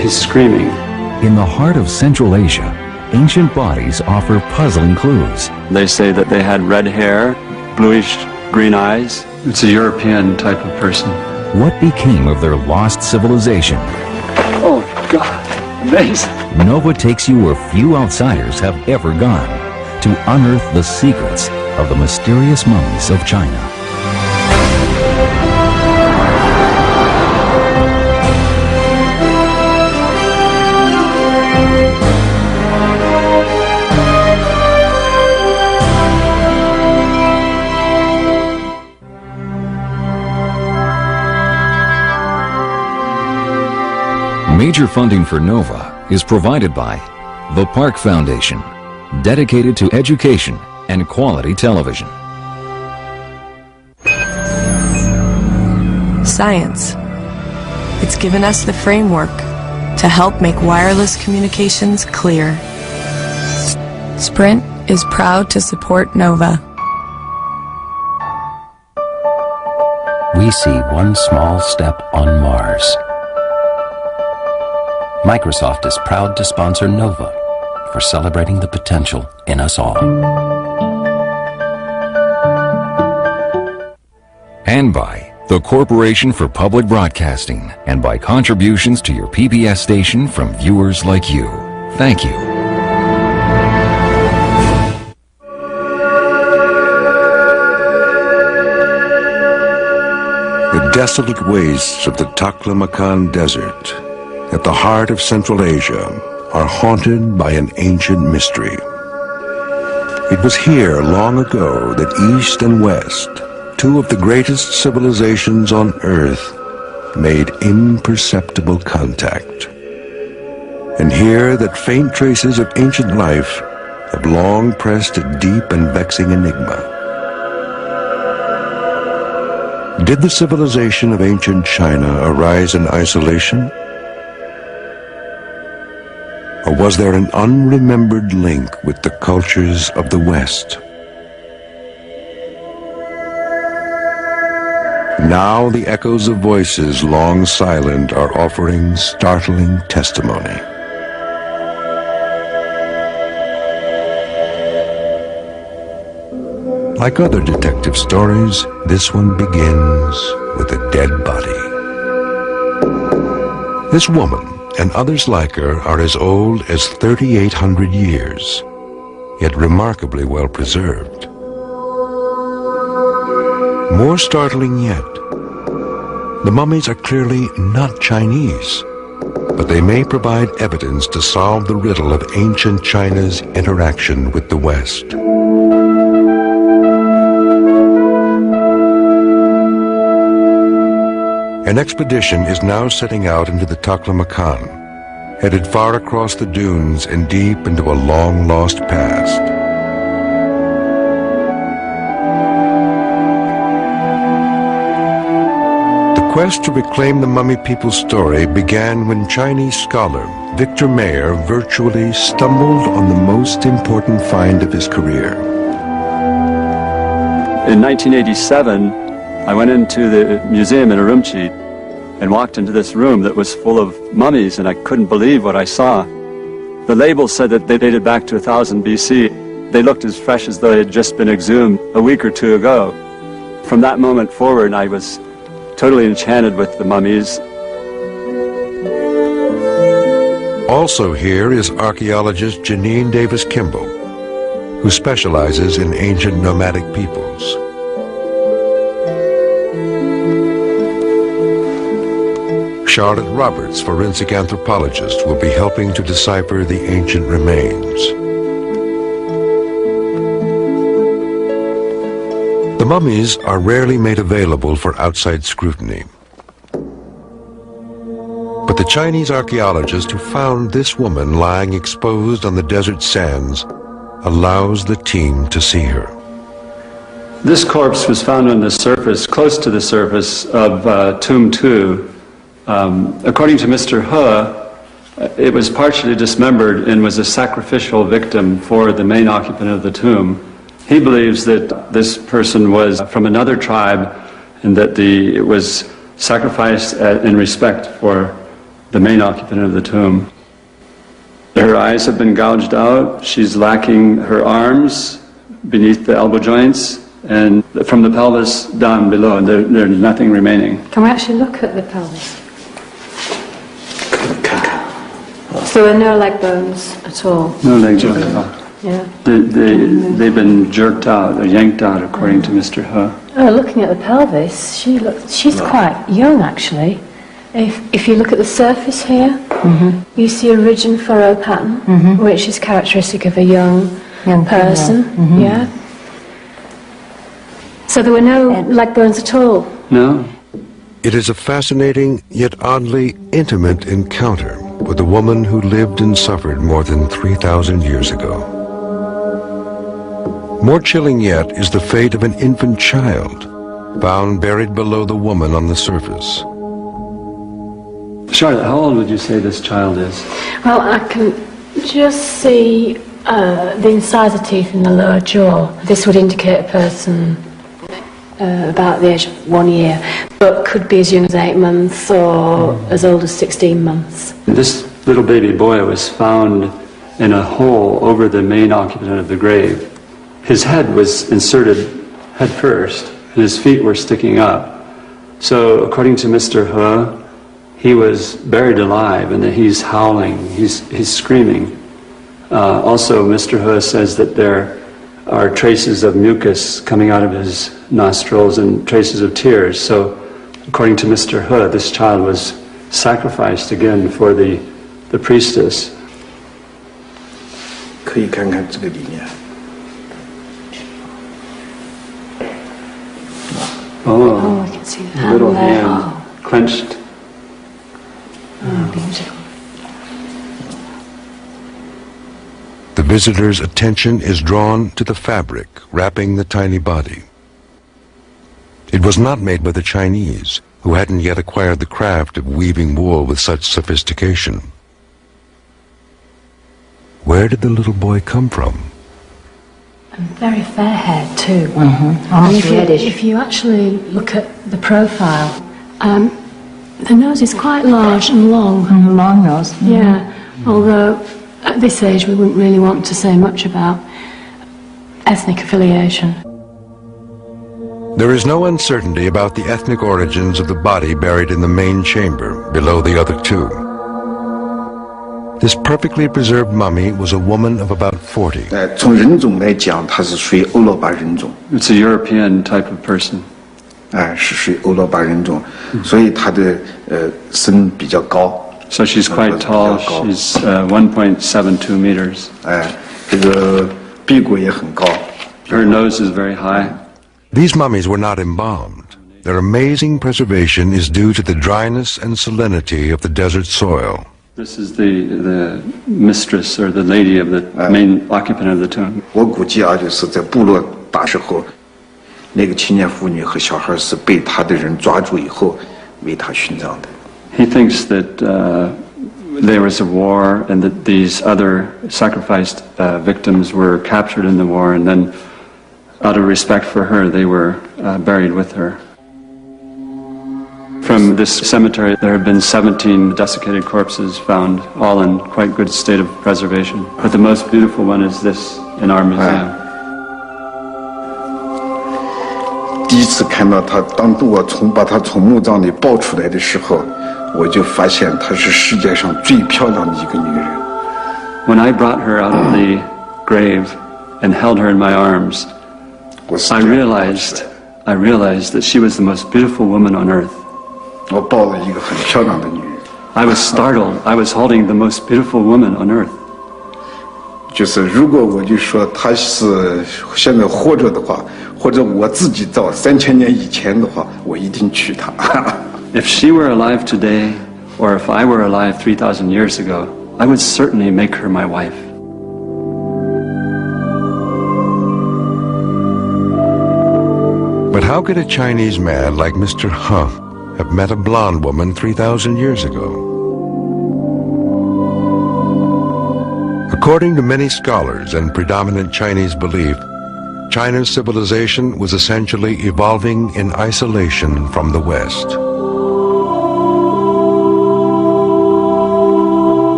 He's screaming. In the heart of Central Asia, ancient bodies offer puzzling clues. They say that they had red hair, bluish green eyes. It's a European type of person. What became of their lost civilization? Oh, God. Amazing. Nova takes you where few outsiders have ever gone to unearth the secrets of the mysterious mummies of China. Major funding for Nova is provided by the Park Foundation, dedicated to education and quality television. Science. It's given us the framework to help make wireless communications clear. Sprint is proud to support Nova. We see one small step on Mars. Microsoft is proud to sponsor Nova for celebrating the potential in us all. And by the Corporation for Public Broadcasting, and by contributions to your PBS station from viewers like you. Thank you. The desolate wastes of the Taklamakan Desert, at the heart of Central Asia, are haunted by an ancient mystery. It was here long ago that East and West, two of the greatest civilizations on Earth, made imperceptible contact. And here that faint traces of ancient life have long pressed a deep and vexing enigma. Did the civilization of ancient China arise in isolation? Or was there an unremembered link with the cultures of the West? Now the echoes of voices long silent are offering startling testimony. Like other detective stories, this one begins with a dead body. This woman and others like her are as old as 3,800 years, yet remarkably well preserved. More startling yet, the mummies are clearly not Chinese, but they may provide evidence to solve the riddle of ancient China's interaction with the West. An expedition is now setting out into the Taklamakan, headed far across the dunes and deep into a long-lost past. The quest to reclaim the mummy people's story began when Chinese scholar Victor Mayer virtually stumbled on the most important find of his career. In 1987, I went into the museum in Urumqi and walked into this room that was full of mummies, and I couldn't believe what I saw. The label said that they dated back to 1000 BC. They looked as fresh as though they had just been exhumed a week or two ago. From that moment forward, I was totally enchanted with the mummies. Also here is archaeologist Janine Davis Kimball, who specializes in ancient nomadic peoples. Charlotte Roberts, forensic anthropologist, will be helping to decipher the ancient remains. The mummies are rarely made available for outside scrutiny. But the Chinese archaeologist who found this woman lying exposed on the desert sands allows the team to see her. This corpse was found on the surface, close to the surface of Tomb 2. According to Mr. He, it was partially dismembered and was a sacrificial victim for the main occupant of the tomb. He believes that this person was from another tribe and that it was sacrificed in respect for the main occupant of the tomb. Her eyes have been gouged out. She's lacking her arms beneath the elbow joints, and from the pelvis down below, there's nothing remaining. Can we actually look at the pelvis? So there are no leg bones at all? No leg bones at all. Yeah. They've been jerked out or yanked out, according to Mr. He. Oh, looking at the pelvis, she's quite young actually. If you look at the surface here, you see a ridge and furrow pattern, which is characteristic of a young person. Yeah. So there were no leg bones at all? No. It is a fascinating yet oddly intimate encounter with a woman who lived and suffered more than 3,000 years ago. More chilling yet is the fate of an infant child, found buried below the woman on the surface. Charlotte, how old would you say this child is? Well, I can just see the incisor teeth in the lower jaw. This would indicate a person about the age of 1 year, but could be as young as 8 months or as old as 16 months. This little baby boy was found in a hole over the main occupant of the grave. His head was inserted head first, and his feet were sticking up. So, according to Mr. He, he was buried alive, and that he's howling, he's screaming. Also, Mr. He says that there are traces of mucus coming out of his nostrils and traces of tears. So, according to Mr. He, this child was sacrificed again for the priestess. 可以看看这个里面。 Oh, I can see the hand little there. hand clenched. Oh, beautiful. The visitor's attention is drawn to the fabric wrapping the tiny body. It was not made by the Chinese, who hadn't yet acquired the craft of weaving wool with such sophistication. Where did the little boy come from? And very fair haired too. Almost reddish. If you actually look at the profile, the nose is quite large and long. Long nose. Yeah, although at this age we wouldn't really want to say much about ethnic affiliation. There is no uncertainty about the ethnic origins of the body buried in the main chamber, below the other two. This perfectly preserved mummy was a woman of about 40. 从人种来讲，它是属于欧罗巴人种， It's a European type of person. 是属于欧罗巴人种，所以她的身比较高。 So she's quite tall. She's 1.72 meters. 这个鼻骨也很高。 Her nose is very high. These mummies were not embalmed. Their amazing preservation is due to the dryness and salinity of the desert soil. This is the mistress or the lady of the main occupant of the tomb. 我估计啊，就是在部落打时候，那个青年妇女和小孩是被他的人抓住以后为他殉葬的。 He thinks that there was a war and that these other sacrificed victims were captured in the war, and then out of respect for her, they were buried with her. From this cemetery, there have been 17 desiccated corpses found, all in quite good state of preservation. But the most beautiful one is this in our museum. 第一次看到他，当我把他从墓葬里抱出来的时候，我就发现她是世界上最漂亮的一个女人。 When I brought her out of the grave and held her in my arms, I realized that she was the most beautiful woman on earth. 我抱了一个很漂亮的女人。 I was startled. I was holding the most beautiful woman on earth. 就是如果我就说她是现在活着的话，或者我自己早3000年以前的话，我一定娶她。 If she were alive today, or if I were alive 3,000 years ago, I would certainly make her my wife. But how could a Chinese man like Mr. He have met a blonde woman 3,000 years ago? According to many scholars and predominant Chinese belief, China's civilization was essentially evolving in isolation from the West.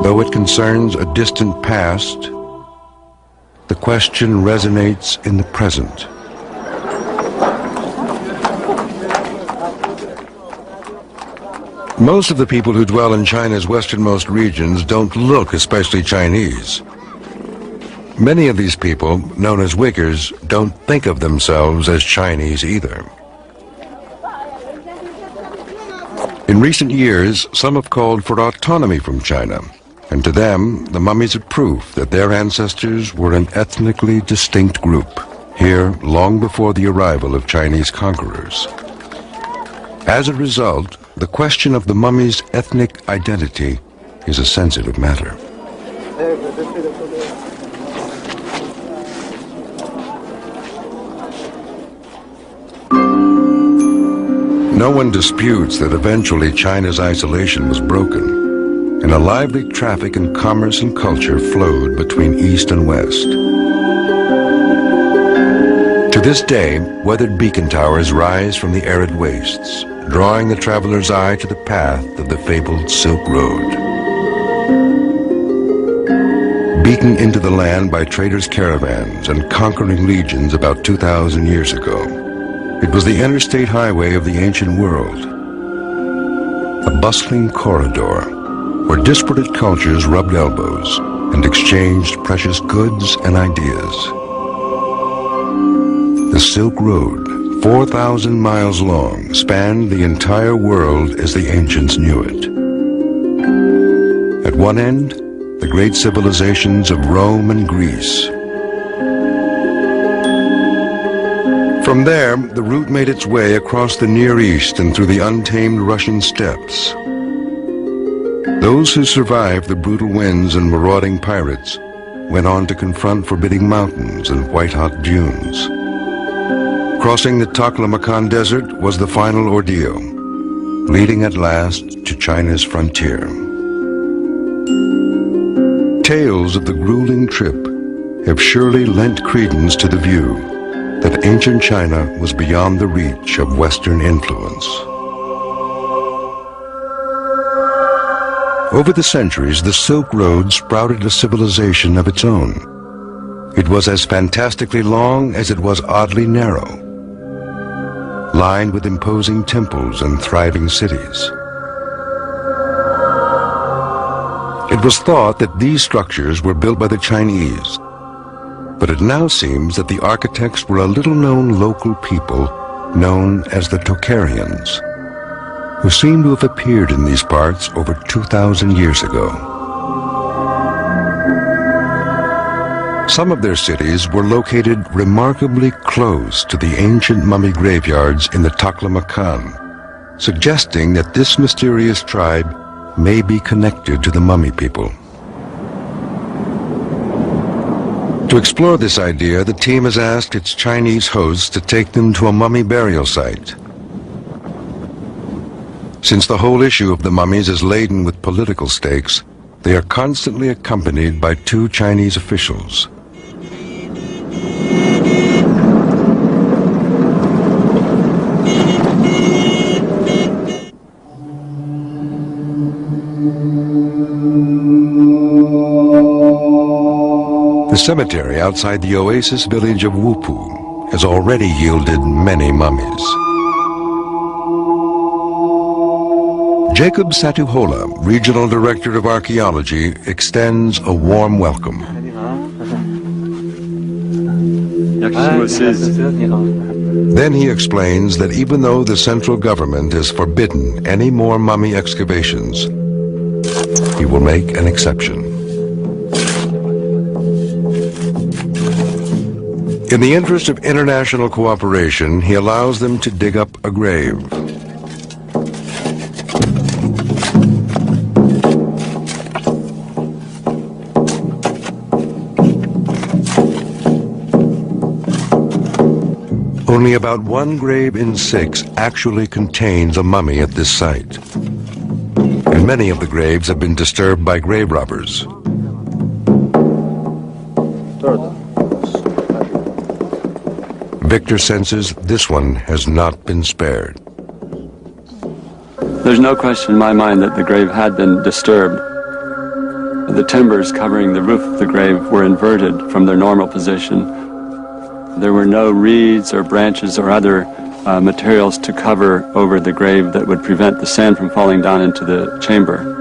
though it concerns a distant past, the question resonates in the present. Most of the people who dwell in China's westernmost regions don't look especially Chinese. Many of these people, known as Uyghurs, don't think of themselves as Chinese either. In recent years, some have called for autonomy from China, and to them, the mummies are proof that their ancestors were an ethnically distinct group, here long before the arrival of Chinese conquerors. As a result, the question of the mummy's ethnic identity is a sensitive matter. No one disputes that eventually China's isolation was broken, and a lively traffic in commerce and culture flowed between East and West. To this day, weathered beacon towers rise from the arid wastes, drawing the traveler's eye to the path of the fabled Silk Road. Beaten into the land by traders' caravans and conquering legions about 2,000 years ago, it was the interstate highway of the ancient world, a bustling corridor where disparate cultures rubbed elbows and exchanged precious goods and ideas. The Silk Road, 4,000 miles long, spanned the entire world as the ancients knew it. At one end, the great civilizations of Rome and Greece. From there, the route made its way across the Near East and through the untamed Russian steppes. Those who survived the brutal winds and marauding pirates went on to confront forbidding mountains and white-hot dunes. Crossing the Taklamakan Desert was the final ordeal, leading at last to China's frontier. Tales of the grueling trip have surely lent credence to the view that ancient China was beyond the reach of Western influence. Over the centuries, the Silk Road sprouted a civilization of its own. It was as fantastically long as it was oddly narrow, lined with imposing temples and thriving cities. It was thought that these structures were built by the Chinese, but it now seems that the architects were a little-known local people known as the Tocharians, who seem to have appeared in these parts over 2,000 years ago. Some of their cities were located remarkably close to the ancient mummy graveyards in the Taklamakan, suggesting that this mysterious tribe may be connected to the mummy people. To explore this idea, the team has asked its Chinese hosts to take them to a mummy burial site. Since the whole issue of the mummies is laden with political stakes, they are constantly accompanied by 2 Chinese officials. The cemetery outside the oasis village of Wupu has already yielded many mummies. Jacob Satuhola, Regional Director of Archaeology, extends a warm welcome. Then he explains that even though the central government has forbidden any more mummy excavations, he will make an exception. In the interest of international cooperation, he allows them to dig up a grave. Only about 1 grave in 6 actually contains a mummy at this site, and many of the graves have been disturbed by grave robbers. Victor senses this one has not been spared. There's no question in my mind that the grave had been disturbed. The timbers covering the roof of the grave were inverted from their normal position. There were no reeds or branches or other materials to cover over the grave that would prevent the sand from falling down into the chamber.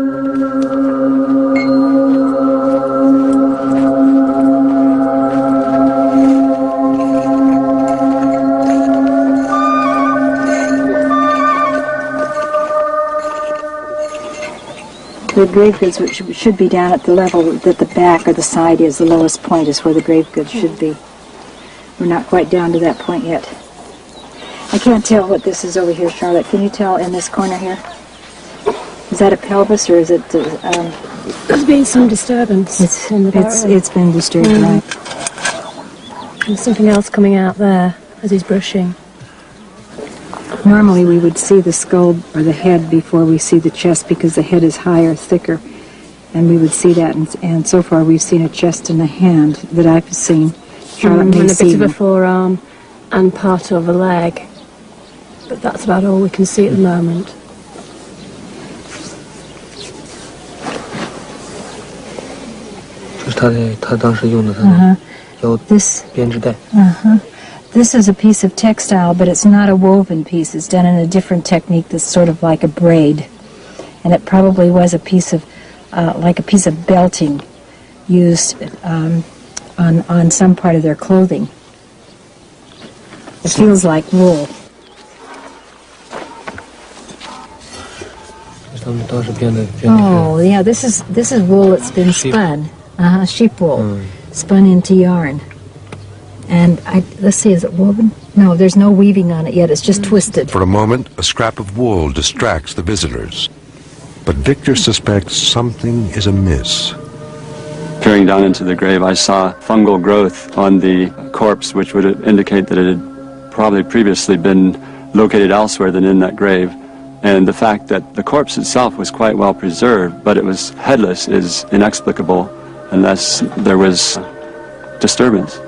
The grave goods should be down at the level that the back or the side is. The lowest point is where the grave goods should be. We're not quite down to that point yet. I can't tell what this is over here, Charlotte. Can you tell in this corner here? Is that a pelvis or is it... There's been some disturbance in the barrel. It's been disturbed, right. There's something else coming out there as he's brushing. Normally we would see the skull or the head before we see the chest because the head is higher, thicker, and we would see that. And so far we've seen a chest and a hand that I've seen. Charlotte may and a see bit of a them. forearm and part of a leg. But that's about all we can see at the moment. This is a piece of textile, but it's not a woven piece. It's done in a different technique that's sort of like a braid. And it probably was a piece of, like a piece of belting used on some part of their clothing. It feels like wool. Oh, yeah, this is wool that's been spun. Sheep wool, spun into yarn. And let's see, is it woven? No, there's no weaving on it yet. It's just twisted. For a moment, a scrap of wool distracts the visitors. But Victor suspects something is amiss. Peering down into the grave, I saw fungal growth on the corpse, which would indicate that it had probably previously been located elsewhere than in that grave. And the fact that the corpse itself was quite well preserved, but it was headless, is inexplicable unless there was disturbance.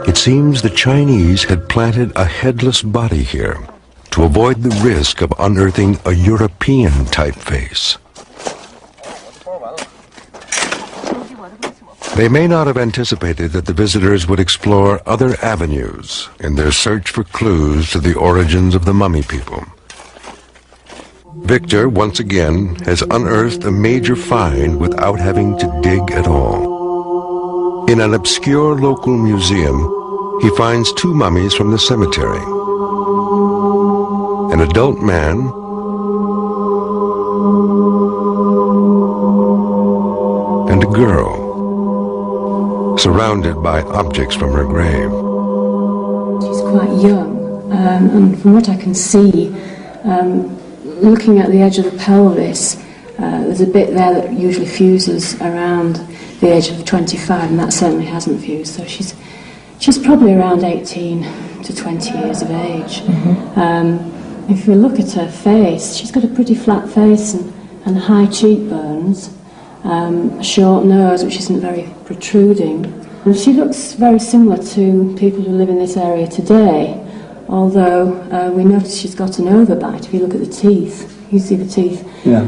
It seems the Chinese had planted a headless body here to avoid the risk of unearthing a European typeface. They may not have anticipated that the visitors would explore other avenues in their search for clues to the origins of the mummy people. Victor, once again, has unearthed a major find without having to dig at all. In an obscure local museum, he finds two mummies from the cemetery. An adult man and a girl, surrounded by objects from her grave. She's quite young, and from what I can see, looking at the edge of the pelvis, there's a bit there that usually fuses around the age of 25, and that certainly hasn't fused. So she's probably around 18 to 20 years of age. If you look at her face, she's got a pretty flat face and high cheekbones, a short nose which isn't very protruding. And she looks very similar to people who live in this area today, although we notice she's got an overbite. If you look at the teeth, you see the teeth. Yeah.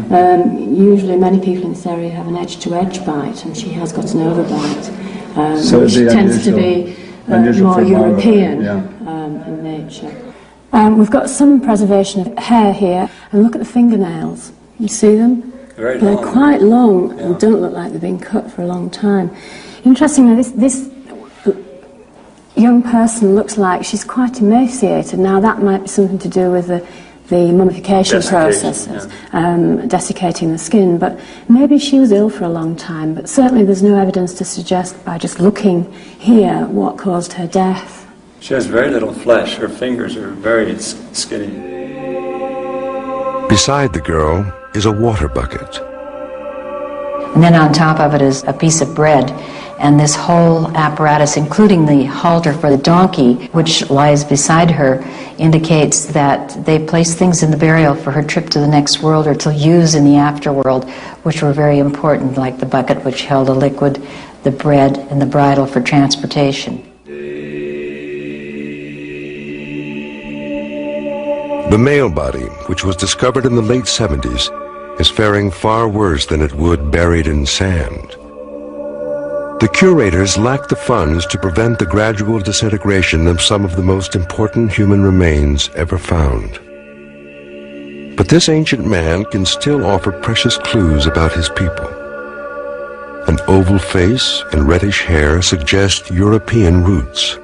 Usually many people in this area have an edge-to-edge bite, and she has got an overbite. So which tends to be more European in nature. We've got some preservation of hair here, and look at the fingernails. You see them? Very They're long. quite long and don't look like they've been cut for a long time. Interestingly, this young person looks like she's quite emaciated. Now that might be something to do with the mummification processes, desiccating the skin, but maybe she was ill for a long time. But certainly there's no evidence to suggest by just looking here what caused her death. She has very little flesh. Her fingers are very skinny. Beside the girl is a water bucket. And then on top of it is a piece of bread. And this whole apparatus, including the halter for the donkey, which lies beside her, indicates that they placed things in the burial for her trip to the next world or to use in the afterworld, which were very important, like the bucket which held a liquid, the bread, and the bridle for transportation. The male body, which was discovered in the late 70s, is faring far worse than it would buried in sand. The curators lack the funds to prevent the gradual disintegration of some of the most important human remains ever found. But this ancient man can still offer precious clues about his people. An oval face and reddish hair suggest European roots.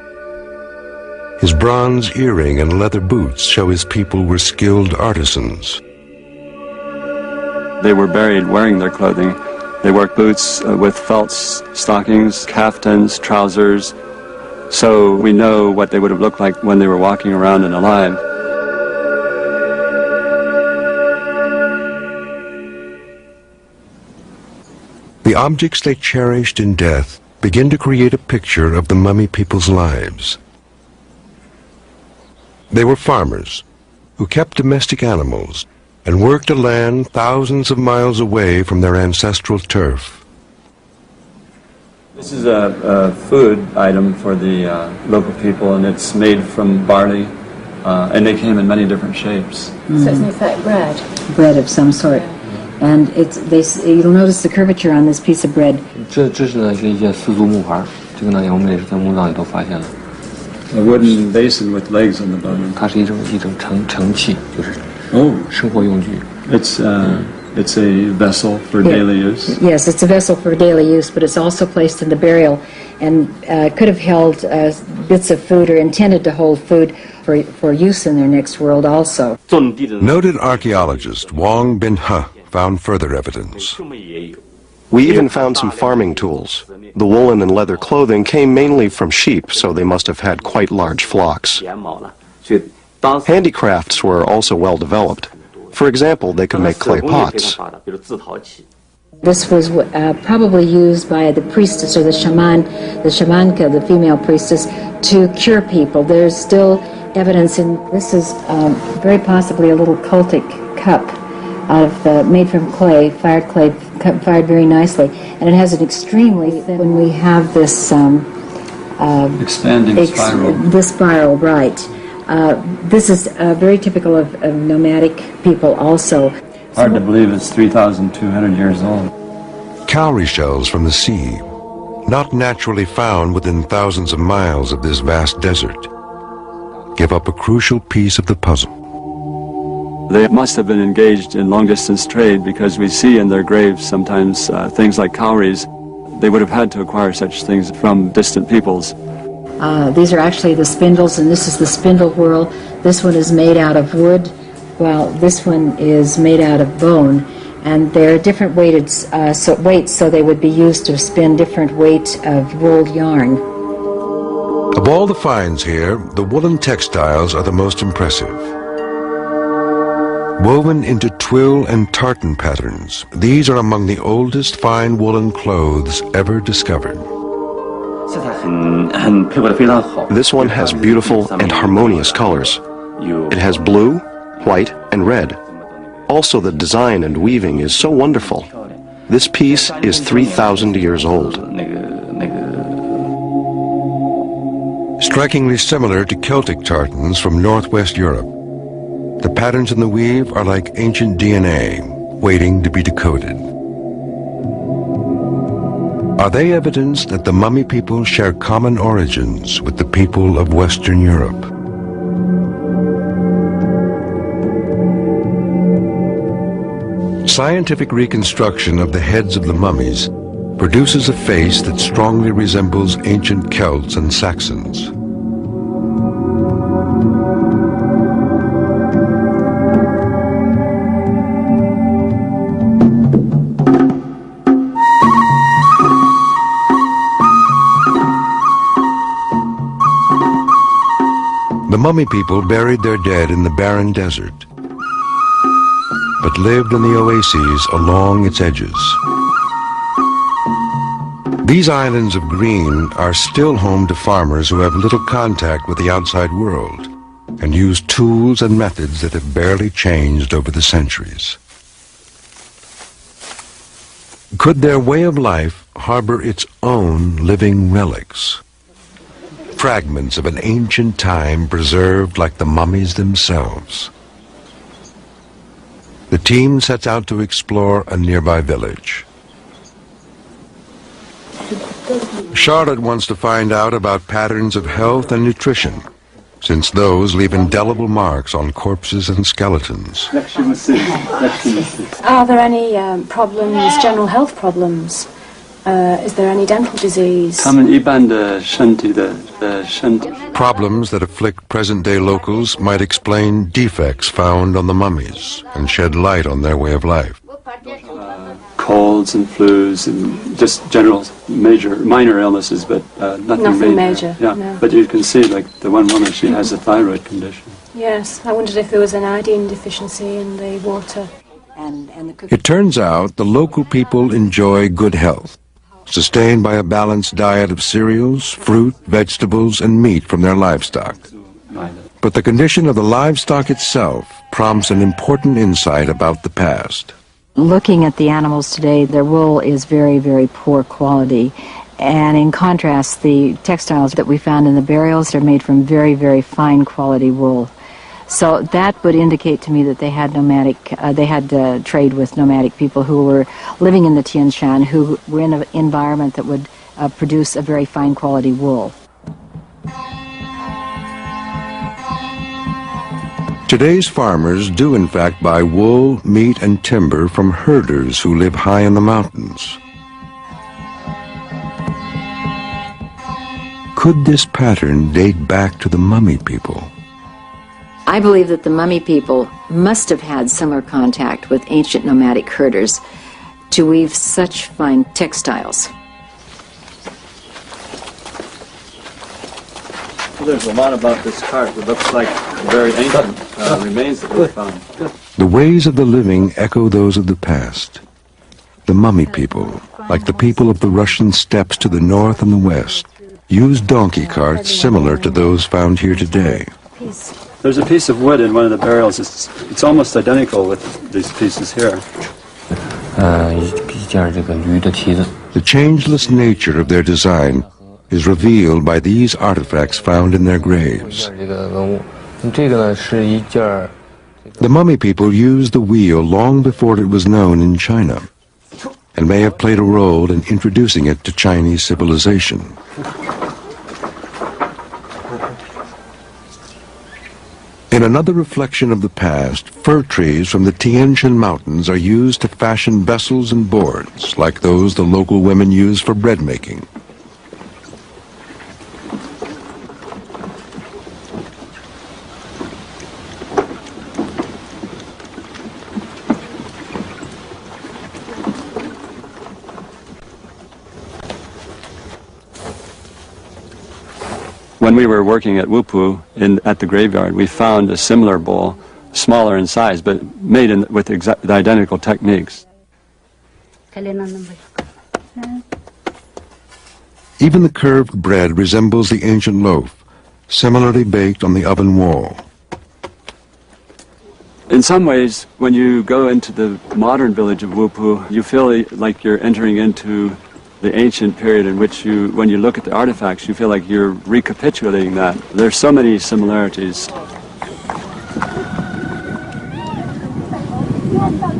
His bronze earring and leather boots show his people were skilled artisans. They were buried wearing their clothing. They wore boots with felt stockings, kaftans, trousers, so we know what they would have looked like when they were walking around and alive. The objects they cherished in death begin to create a picture of the mummy people's lives. They were farmers who kept domestic animals and worked a land thousands of miles away from their ancestral turf. This is a food item for the local people, and it's made from barley, and they came in many different shapes. So it's in effect bread? Bread of some sort. And you'll notice the curvature on this piece of bread. 这是呢一件丝竹木盘，这个呢我们也是在墓葬里头发现了。 A wooden basin with legs on the bottom. 它是一种盛器，就是生活用具。 It's a vessel for daily use. Yes, it's a vessel for daily use, but it's also placed in the burial and could have held bits of food or intended to hold food for use in their next world also. Noted archaeologist Wang Bin-he found further evidence. We even found some farming tools. The woolen and leather clothing came mainly from sheep, so they must have had quite large flocks. Handicrafts were also well developed. For example, they could make clay pots. This was probably used by the priestess or the shamanka, the female priestess, to cure people. There's still evidence in this is very possibly a little cultic cup made from clay, fired very nicely, and it has an extremely when we have this expanding spiral. This spiral, right? This is very typical of nomadic people also. Hard to believe it's 3,200 years old. Cowrie shells from the sea, not naturally found within thousands of miles of this vast desert, give up a crucial piece of the puzzle. They must have been engaged in long-distance trade because we see in their graves sometimes things like cowries. They would have had to acquire such things from distant peoples. These are actually the spindles, and this is the spindle whorl. This one is made out of wood, while this one is made out of bone. And they're different weights, so they would be used to spin different weight of wool yarn. Of all the finds here, the woolen textiles are the most impressive. Woven into twill and tartan patterns, these are among the oldest fine woolen clothes ever discovered. This one has beautiful and harmonious colors. It has blue, white, and red. Also, the design and weaving is so wonderful. This piece is 3,000 years old. Strikingly similar to Celtic tartans from northwest Europe, the patterns in the weave are like ancient DNA, waiting to be decoded. Are they evidence that the mummy people share common origins with the people of Western Europe? Scientific reconstruction of the heads of the mummies produces a face that strongly resembles ancient Celts and Saxons. The mummy people buried their dead in the barren desert, but lived in the oases along its edges. These islands of green are still home to farmers who have little contact with the outside world and use tools and methods that have barely changed over the centuries. Could their way of life harbor its own living relics? Fragments of an ancient time preserved like the mummies themselves. The team sets out to explore a nearby village. Charlotte wants to find out about patterns of health and nutrition, since those leave indelible marks on corpses and skeletons. Are there any problems, general health problems? Is there any dental disease? Problems that afflict present-day locals might explain defects found on the mummies and shed light on their way of life. Colds and flus and just general minor illnesses, but nothing major. Yeah, no. but you can see, like the one woman, she has a thyroid condition. Yes, I wondered if there was an iodine deficiency in the water. It turns out the local people enjoy good health, sustained by a balanced diet of cereals, fruit, vegetables, and meat from their livestock. But the condition of the livestock itself prompts an important insight about the past. Looking at the animals today, their wool is very, very poor quality. And in contrast, the textiles that we found in the burials are made from very, very fine quality wool. So that would indicate to me that they had trade with nomadic people who were living in the Tian Shan, who were in an environment that would produce a very fine quality wool. Today's farmers do in fact buy wool, meat, and timber from herders who live high in the mountains. Could this pattern date back to the mummy people? I believe that the mummy people must have had similar contact with ancient nomadic herders to weave such fine textiles. Well, there's a lot about this cart that looks like very ancient remains that we found. The ways of the living echo those of the past. The mummy people, like the people of the Russian steppes to the north and the west, used donkey carts similar to those found here today. There's a piece of wood in one of the burials. It's almost identical with these pieces here. The changeless nature of their design is revealed by these artifacts found in their graves. The mummy people used the wheel long before it was known in China, and may have played a role in introducing it to Chinese civilization. In another reflection of the past, fir trees from the Tian Shan Mountains are used to fashion vessels and boards, like those the local women use for bread making. When we were working at Wupu at the graveyard, we found a similar bowl, smaller in size, but made with the identical techniques. Even the curved bread resembles the ancient loaf, similarly baked on the oven wall. In some ways, when you go into the modern village of Wupu, you feel like you're entering into the ancient period in which when you look at the artifacts, you feel like you're recapitulating that. There's so many similarities.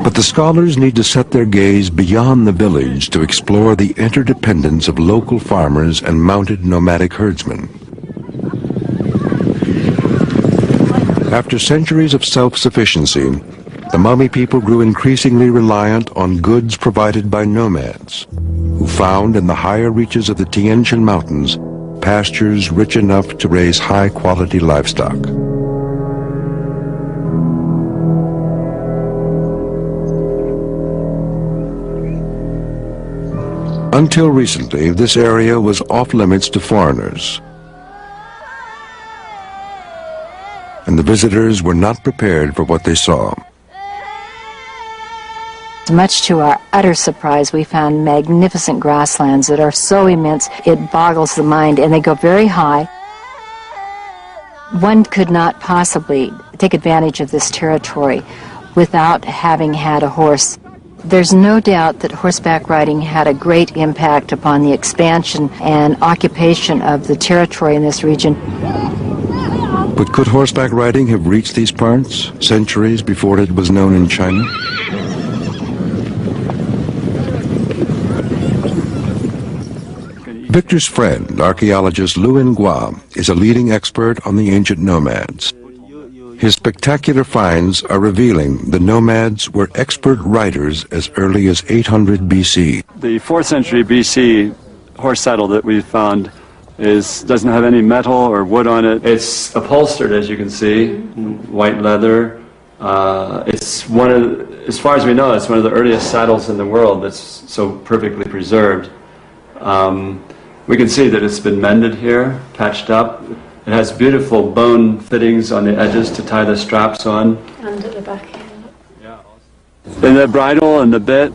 But the scholars need to set their gaze beyond the village to explore the interdependence of local farmers and mounted nomadic herdsmen. After centuries of self-sufficiency, the mummy people grew increasingly reliant on goods provided by nomads, who found in the higher reaches of the Tian Shan Mountains pastures rich enough to raise high-quality livestock. Until recently, this area was off-limits to foreigners, and the visitors were not prepared for what they saw. Much to our utter surprise, we found magnificent grasslands that are so immense it boggles the mind, and they go very high. One could not possibly take advantage of this territory without having had a horse. There's no doubt that horseback riding had a great impact upon the expansion and occupation of the territory in this region. But could horseback riding have reached these parts centuries before it was known in China? Victor's friend, archaeologist Luan Gua, is a leading expert on the ancient nomads. His spectacular finds are revealing the nomads were expert riders as early as 800 BC. The 4th century BC horse saddle that we found doesn't have any metal or wood on it. It's upholstered, as you can see, white leather. It's as far as we know, it's one of the earliest saddles in the world that's so perfectly preserved. We can see that it's been mended here, patched up. It has beautiful bone fittings on the edges to tie the straps on. And at the back here. And the bridle and the bit,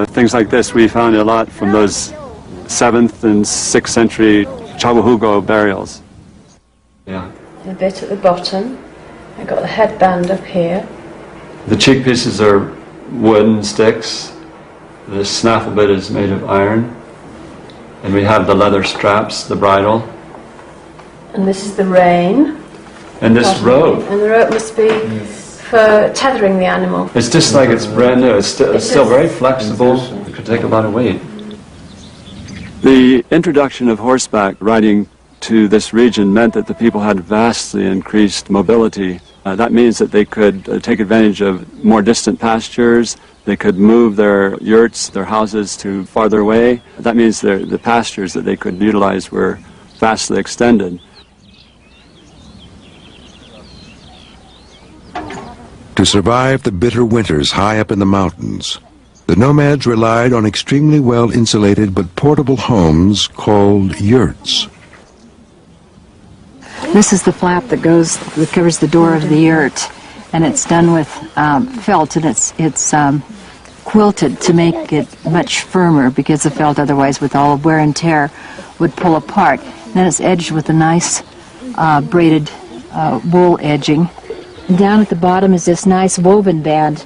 things like this, we found a lot from those 7th and 6th century Chawahugo burials. Yeah. The bit at the bottom. I've got the headband up here. The cheek pieces are wooden sticks. The snaffle bit is made of iron. And we have the leather straps, the bridle. And this is the rein. And this rope. And the rope must be for tethering the animal. It's just like it's brand new. It's still very flexible. It could take a lot of weight. The introduction of horseback riding to this region meant that the people had vastly increased mobility. That means that they could take advantage of more distant pastures. They could move their yurts, their houses to farther away. That means the pastures that they could utilize were vastly extended. To survive the bitter winters high up in the mountains, the nomads relied on extremely well-insulated but portable homes called yurts. This is the flap that covers the door of the yurt, and it's done with felt, and it's quilted to make it much firmer because the felt otherwise, with all of wear and tear, would pull apart. And then it's edged with a nice braided wool edging. And down at the bottom is this nice woven band.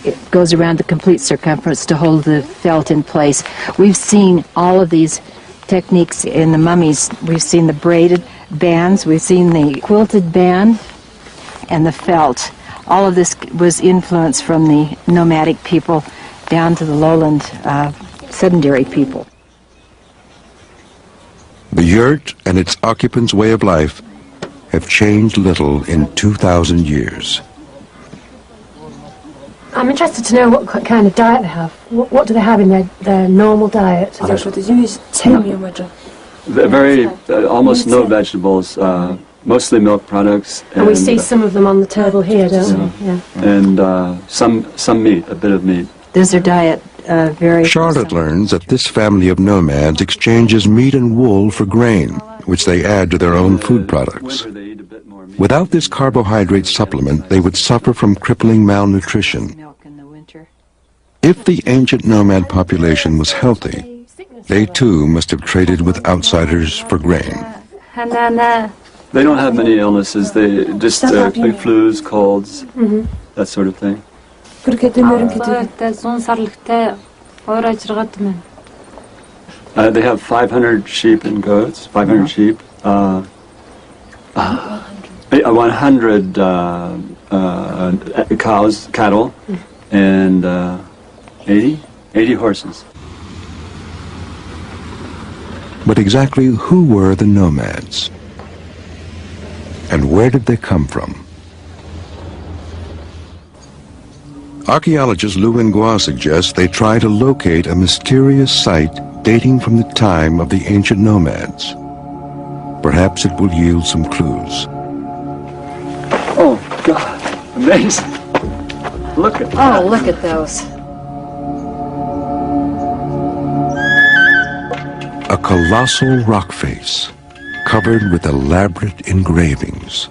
It goes around the complete circumference to hold the felt in place. We've seen all of these techniques in the mummies. We've seen the braided bands, we've seen the quilted band, and the felt. All of this was influenced from the nomadic people down to the lowland sedentary people. The yurt and its occupants' way of life have changed little in 2,000 years. I'm interested to know what kind of diet they have. What do they have in their normal diet? Very, almost no vegetables, mostly milk products. And we see some of them on the table here, don't we? Yeah. And some meat, a bit of meat. Does their diet vary? Charlotte learns that this family of nomads exchanges meat and wool for grain, which they add to their own food products. Without this carbohydrate supplement, they would suffer from crippling malnutrition. If the ancient nomad population was healthy, they too must have traded with outsiders for grain. They don't have many illnesses. They just flus, colds, that sort of thing. They have 500 sheep and goats, 500 sheep, 100 cows, cattle, and 80 horses. But exactly who were the nomads? And where did they come from? Archaeologist Luan Gua suggests they try to locate a mysterious site dating from the time of the ancient nomads. Perhaps it will yield some clues. Oh, God, amazing. Look at that. Oh, look at those. A colossal rock face, covered with elaborate engravings.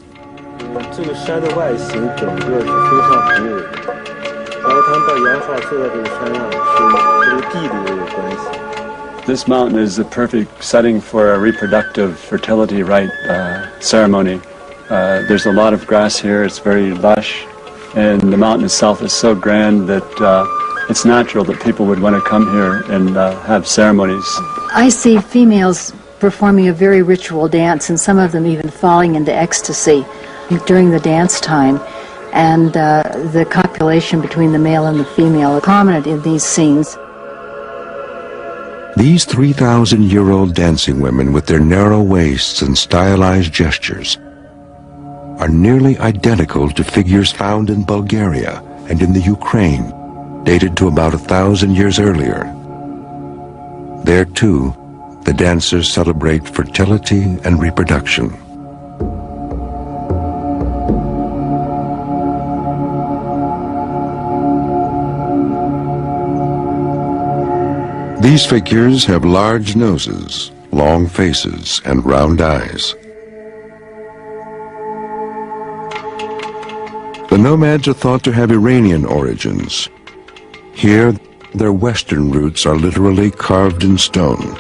This mountain is the perfect setting for a reproductive fertility rite ceremony. There's a lot of grass here, it's very lush, and the mountain itself is so grand that it's natural that people would want to come here and have ceremonies. I see females performing a very ritual dance, and some of them even falling into ecstasy during the dance time, and the copulation between the male and the female are prominent in these scenes. These 3,000-year-old dancing women with their narrow waists and stylized gestures are nearly identical to figures found in Bulgaria and in the Ukraine, dated to about 1,000 years earlier. There, too, the dancers celebrate fertility and reproduction. These figures have large noses, long faces, and round eyes. The nomads are thought to have Iranian origins. Here, their Western roots are literally carved in stone.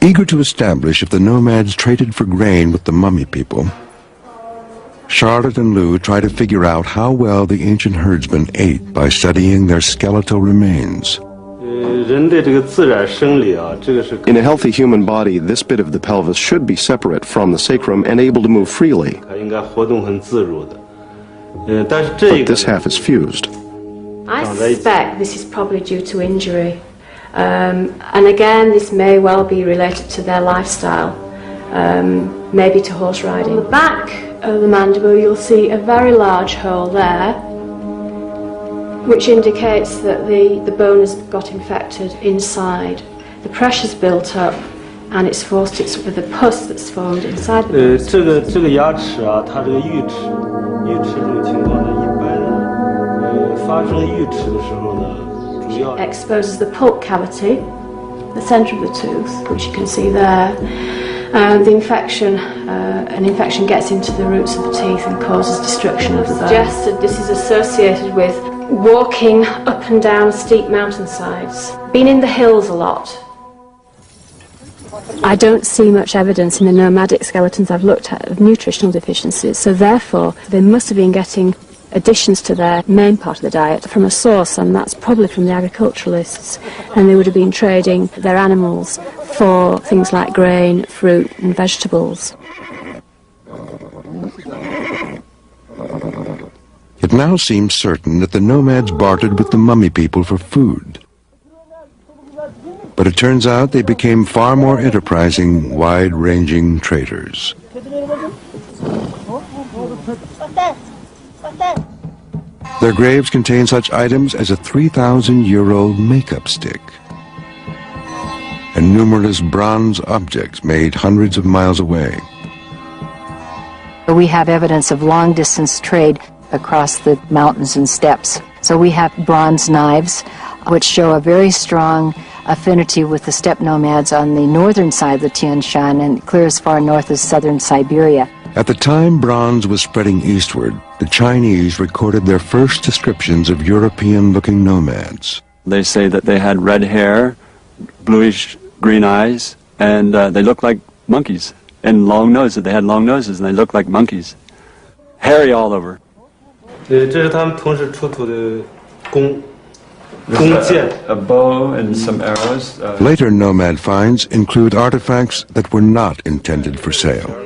Eager to establish if the nomads traded for grain with the mummy people, Charlotte and Lou try to figure out how well the ancient herdsmen ate by studying their skeletal remains. In a healthy human body, this bit of the pelvis should be separate from the sacrum and able to move freely. But this half is fused. I suspect this is probably due to injury. And again, this may well be related to their lifestyle, maybe to horse riding. On the back of the mandible, you'll see a very large hole there, which indicates that the bone has got infected inside. The pressure's built up, and it's forced it with the pus that's formed inside the bone. Exposes the pulp cavity, the centre of the tooth, which you can see there. The infection, an infection gets into the roots of the teeth and causes destruction of the bone. Suggested this is associated with walking up and down steep mountainsides, being in the hills a lot. I don't see much evidence in the nomadic skeletons I've looked at of nutritional deficiencies, so therefore they must have been getting additions to their main part of the diet from a source, and that's probably from the agriculturalists, and they would have been trading their animals for things like grain, fruit and vegetables. It now seems certain that the nomads bartered with the mummy people for food. But it turns out they became far more enterprising, wide-ranging traders. Their graves contain such items as a 3,000-year-old makeup stick and numerous bronze objects made hundreds of miles away. We have evidence of long-distance trade across the mountains and steppes. So we have bronze knives, which show a very strong affinity with the steppe nomads on the northern side of the Tian Shan and clear as far north as southern Siberia. At the time bronze was spreading eastward, the Chinese recorded their first descriptions of European-looking nomads. They say that they had red hair, bluish green eyes, and they looked like monkeys, and long noses. They had long noses, and they looked like monkeys. Hairy all over. A bow and some arrows. Later nomad finds include artifacts that were not intended for sale.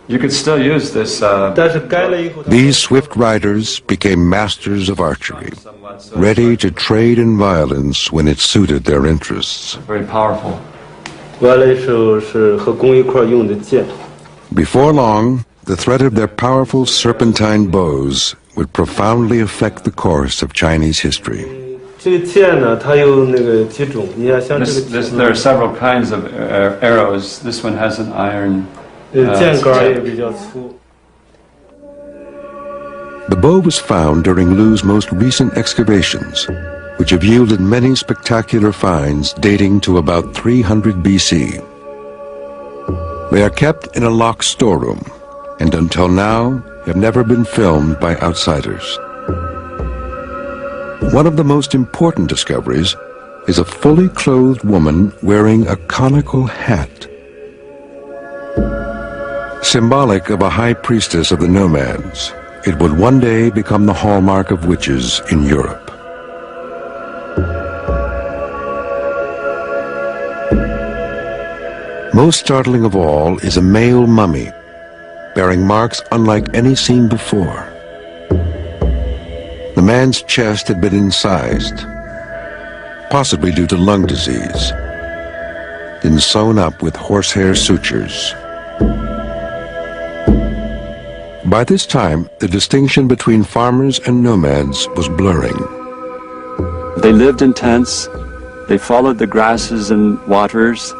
You could still use this. These swift riders became masters of archery, ready to trade in violence when it suited their interests. Very powerful. Before long, the threat of their powerful serpentine bows would profoundly affect the course of Chinese history. There are several kinds of arrows. This one has an iron. The bow was found during Lu's most recent excavations, which have yielded many spectacular finds dating to about 300 BC. They are kept in a locked storeroom, and until now have never been filmed by outsiders. One of the most important discoveries is a fully clothed woman wearing a conical hat. Symbolic of a high priestess of the nomads, it would one day become the hallmark of witches in Europe. Most startling of all is a male mummy, bearing marks unlike any seen before. The man's chest had been incised, possibly due to lung disease, then sewn up with horsehair sutures. By this time, the distinction between farmers and nomads was blurring. They lived in tents, they followed the grasses and waters,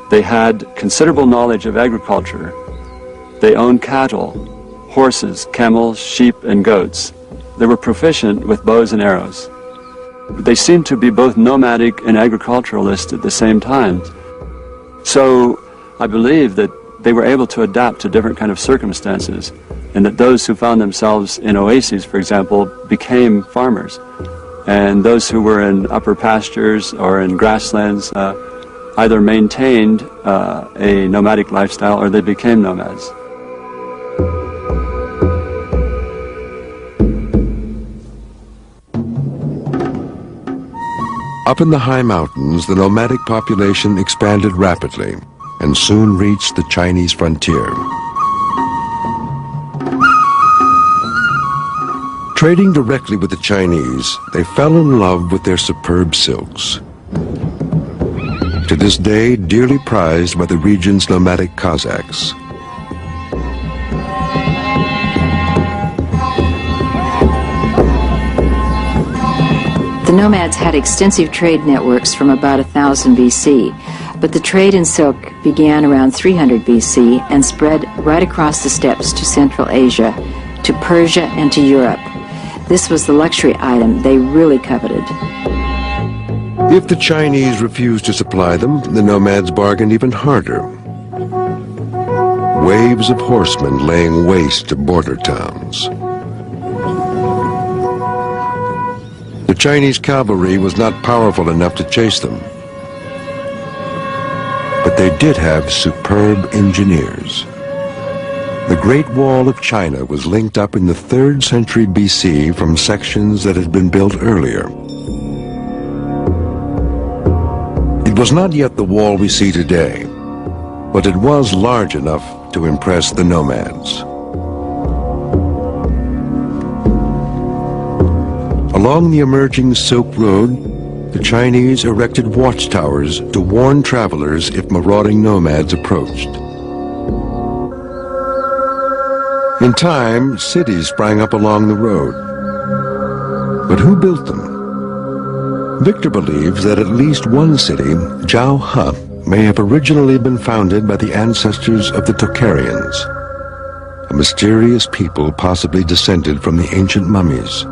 they had considerable knowledge of agriculture, they owned cattle, horses, camels, sheep, and goats. They were proficient with bows and arrows. They seemed to be both nomadic and agriculturalist at the same time. So I believe that they were able to adapt to different kind of circumstances, and that those who found themselves in oases, for example, became farmers. And those who were in upper pastures or in grasslands either maintained a nomadic lifestyle or they became nomads. Up in the high mountains, the nomadic population expanded rapidly and soon reached the Chinese frontier. Trading directly with the Chinese, they fell in love with their superb silks. To this day, dearly prized by the region's nomadic Cossacks. The nomads had extensive trade networks from about 1000 BC, but the trade in silk began around 300 BC and spread right across the steppes to Central Asia, to Persia, and to Europe. This was the luxury item they really coveted. If the Chinese refused to supply them, the nomads bargained even harder. Waves of horsemen laying waste to border towns. The Chinese cavalry was not powerful enough to chase them. But they did have superb engineers. The Great Wall of China was linked up in the 3rd century BC from sections that had been built earlier. It was not yet the wall we see today, but it was large enough to impress the nomads. Along the emerging Silk Road, the Chinese erected watchtowers to warn travelers if marauding nomads approached. In time, cities sprang up along the road. But who built them? Victor believes that at least one city, Zhao He, may have originally been founded by the ancestors of the Tocharians, a mysterious people possibly descended from the ancient mummies.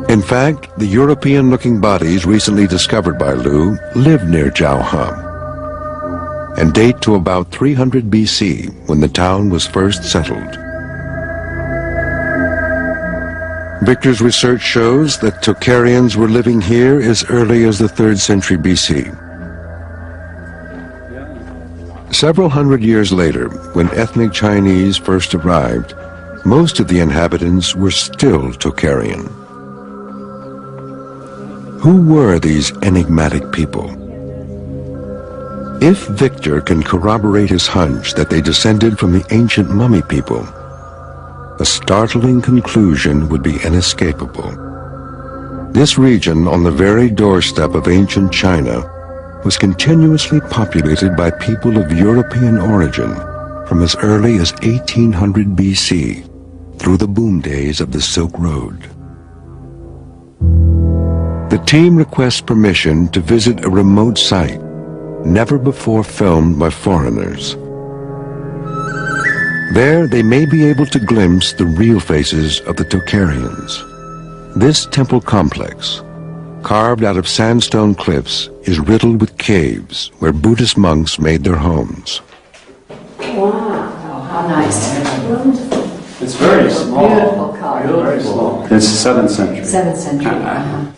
In fact, the European-looking bodies recently discovered by Liu live near Zhao He and date to about 300 BC, when the town was first settled. Victor's research shows that Tocharians were living here as early as the 3rd century BC. Several hundred years later, when ethnic Chinese first arrived, most of the inhabitants were still Tocharian. Who were these enigmatic people? If Victor can corroborate his hunch that they descended from the ancient mummy people, a startling conclusion would be inescapable. This region on the very doorstep of ancient China was continuously populated by people of European origin from as early as 1800 BC through the boom days of the Silk Road. The team requests permission to visit a remote site never before filmed by foreigners. There, they may be able to glimpse the real faces of the Tocharians. This temple complex, carved out of sandstone cliffs, is riddled with caves where Buddhist monks made their homes. Wow, how nice. It's very small. Beautiful color. Very small. It's 7th century. 7th century.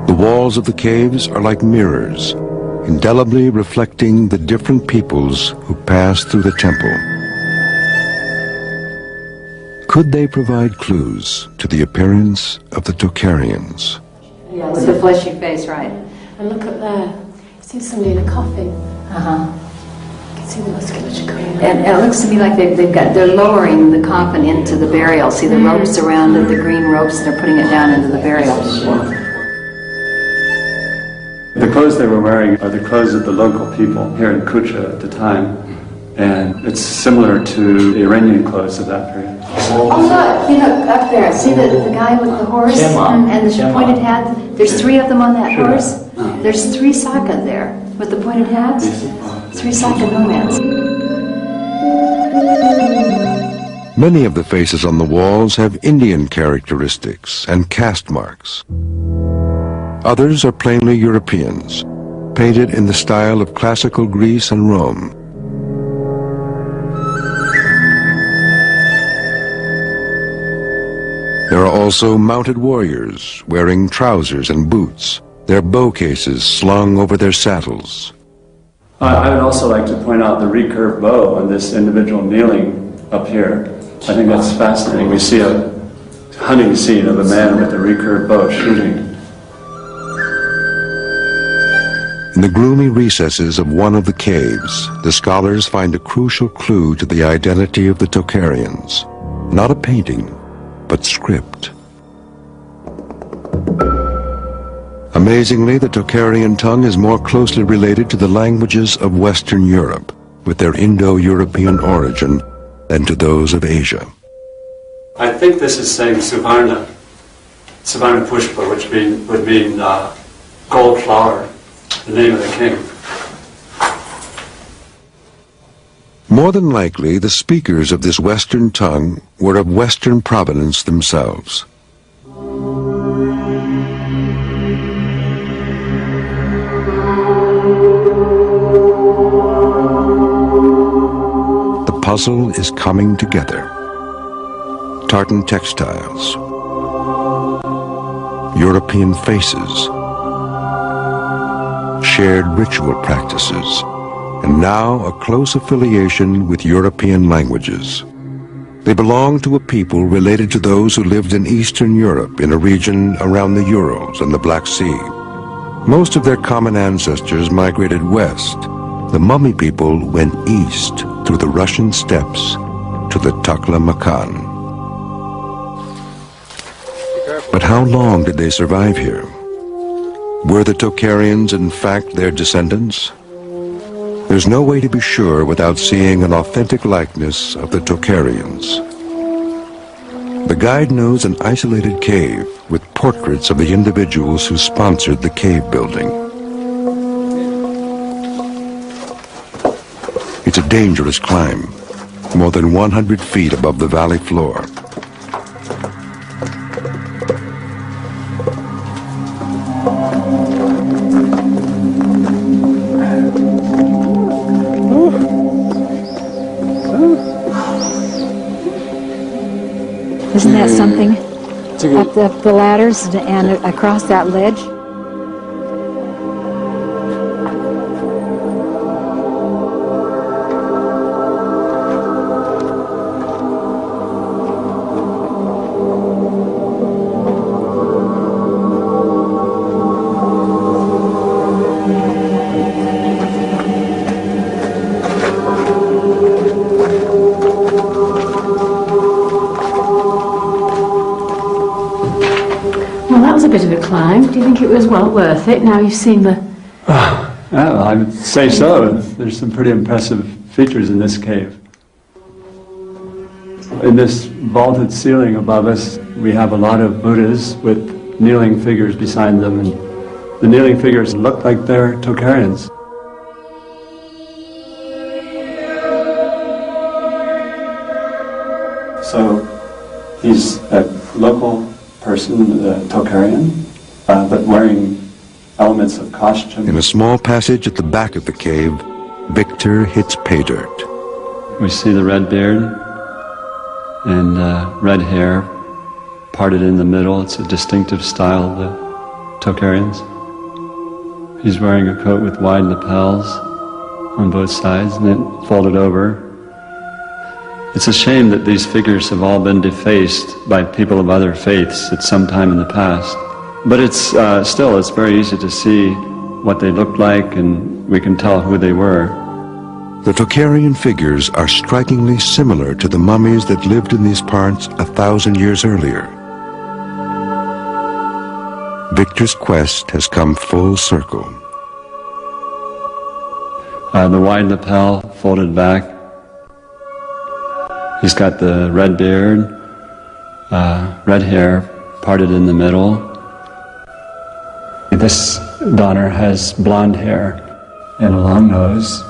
The walls of the caves are like mirrors, indelibly reflecting the different peoples who passed through the temple. Could they provide clues to the appearance of the Tocharians? Yeah, it's the fleshy face, right? And look up there. You see somebody in a coffin. Uh-huh. You can see the musculature coming out. And it looks to me like they're lowering the coffin into the burial. See the ropes around it, the green ropes, and they're putting it down into the burial. The clothes they were wearing are the clothes of the local people here in Kucha at the time, and it's similar to the Iranian clothes of that period. Oh look, you look up there. See the guy with the horse and the pointed hat? There's 3 of them on that horse. There's 3 Saka there with the pointed hats. 3 Saka nomads. Many of the faces on the walls have Indian characteristics and caste marks. Others are plainly Europeans, painted in the style of classical Greece and Rome. There are also mounted warriors wearing trousers and boots, their bow cases slung over their saddles. I would also like to point out the recurved bow on this individual kneeling up here. I think that's fascinating. We see a hunting scene of a man with a recurved bow shooting. In the gloomy recesses of one of the caves, the scholars find a crucial clue to the identity of the Tocharians. Not a painting, but script. Amazingly, the Tocharian tongue is more closely related to the languages of Western Europe, with their Indo-European origin, than to those of Asia. I think this is saying Suvarna Pushpa, which would mean gold flower, the name of the king. More than likely, the speakers of this Western tongue were of Western provenance themselves. The puzzle is coming together. Tartan textiles, European faces, shared ritual practices, and now a close affiliation with European languages. They belong to a people related to those who lived in Eastern Europe in a region around the Urals and the Black Sea. Most of their common ancestors migrated west. The mummy people went east through the Russian steppes to the Taklamakan. But how long did they survive here? Were the Tocharians in fact their descendants? There's no way to be sure without seeing an authentic likeness of the Tocharians. The guide knows an isolated cave with portraits of the individuals who sponsored the cave building. It's a dangerous climb, more than 100 feet above the valley floor. Isn't that something? Up the ladders and across that ledge? Well, that was a bit of a climb. Do you think it was well worth it? Now you've seen the... Well, I would say so. There's some pretty impressive features in this cave. In this vaulted ceiling above us, we have a lot of Buddhas with kneeling figures beside them, and the kneeling figures look like they're Tocharians. So he's a local person, the Tocharian, but wearing elements of costume. In a small passage at the back of the cave, Victor hits pay dirt. We see the red beard and red hair parted in the middle. It's a distinctive style of the Tocharians. He's wearing a coat with wide lapels on both sides and it folded over. It's a shame that these figures have all been defaced by people of other faiths at some time in the past. But it's very easy to see what they looked like, and we can tell who they were. The Tocharian figures are strikingly similar to the mummies that lived in these parts 1,000 years earlier. Victor's quest has come full circle. The wide lapel folded back. He's got the red beard, red hair parted in the middle. This Donner has blonde hair and a long nose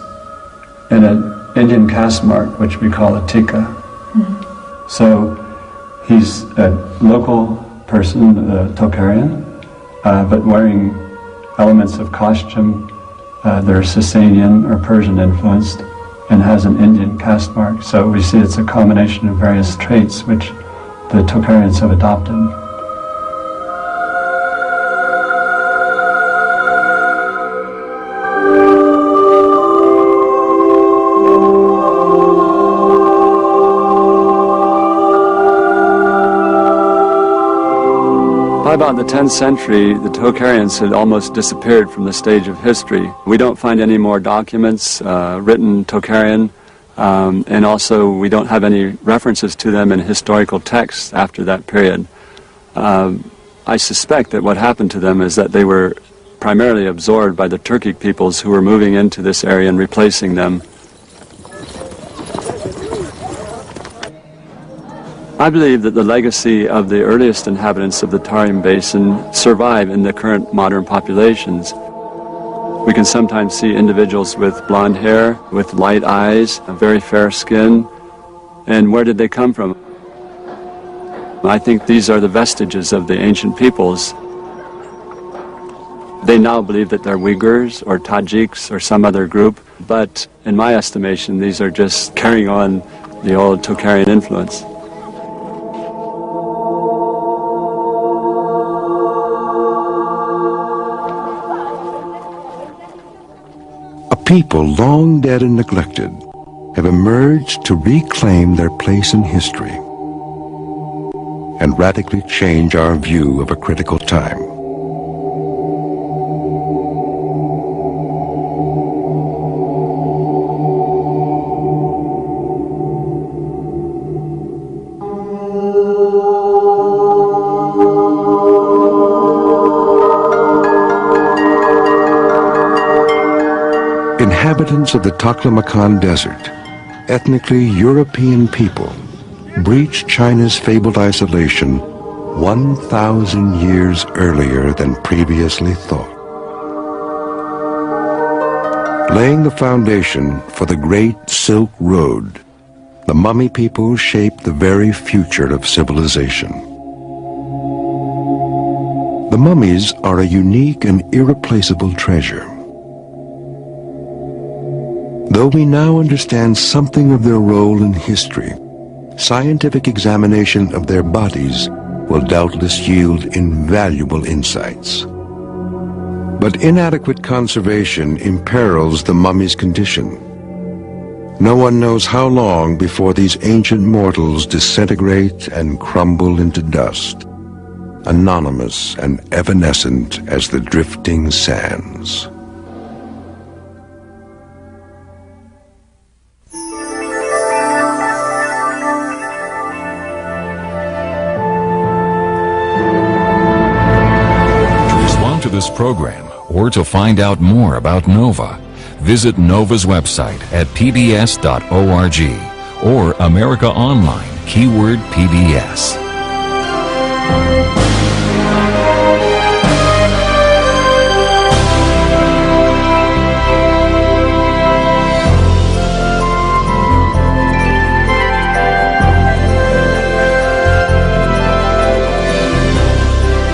and an Indian caste mark, which we call a tika. Mm-hmm. So he's a local person, a Tocharian, but wearing elements of costume. They're Sasanian or Persian influenced and has an Indian caste mark. So we see it's a combination of various traits which the Tocharians have adopted. By about the 10th century, the Tocharians had almost disappeared from the stage of history. We don't find any more documents written Tocharian, and also we don't have any references to them in historical texts after that period. I suspect that what happened to them is that they were primarily absorbed by the Turkic peoples who were moving into this area and replacing them. I believe that the legacy of the earliest inhabitants of the Tarim Basin survive in the current modern populations. We can sometimes see individuals with blonde hair, with light eyes, a very fair skin. And where did they come from? I think these are the vestiges of the ancient peoples. They now believe that they're Uyghurs or Tajiks or some other group, but in my estimation, these are just carrying on the old Tocharian influence. People long dead and neglected have emerged to reclaim their place in history and radically change our view of a critical time. Inhabitants of the Taklamakan Desert, ethnically European people, breached China's fabled isolation 1,000 years earlier than previously thought, laying the foundation for the Great Silk Road. The mummy people shaped the very future of civilization. The mummies are a unique and irreplaceable treasure. Though we now understand something of their role in history, scientific examination of their bodies will doubtless yield invaluable insights. But inadequate conservation imperils the mummy's condition. No one knows how long before these ancient mortals disintegrate and crumble into dust, anonymous and evanescent as the drifting sands. This program or to find out more about NOVA, visit NOVA's website at pbs.org or America Online, keyword PBS.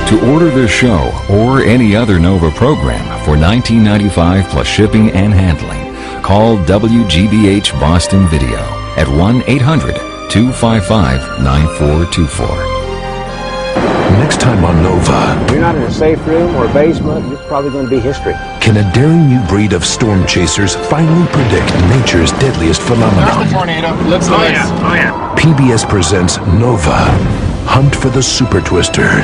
To order this show or any other NOVA program for $19.95 plus shipping and handling, call WGBH Boston Video at 1-800-255-9424. Next time on Nova. You're not in a safe room or basement, it's probably going to be history. Can a daring new breed of storm chasers finally predict nature's deadliest phenomenon? Tornado. Looks like Oh yeah. PBS presents Nova, Hunt for the Super Twister.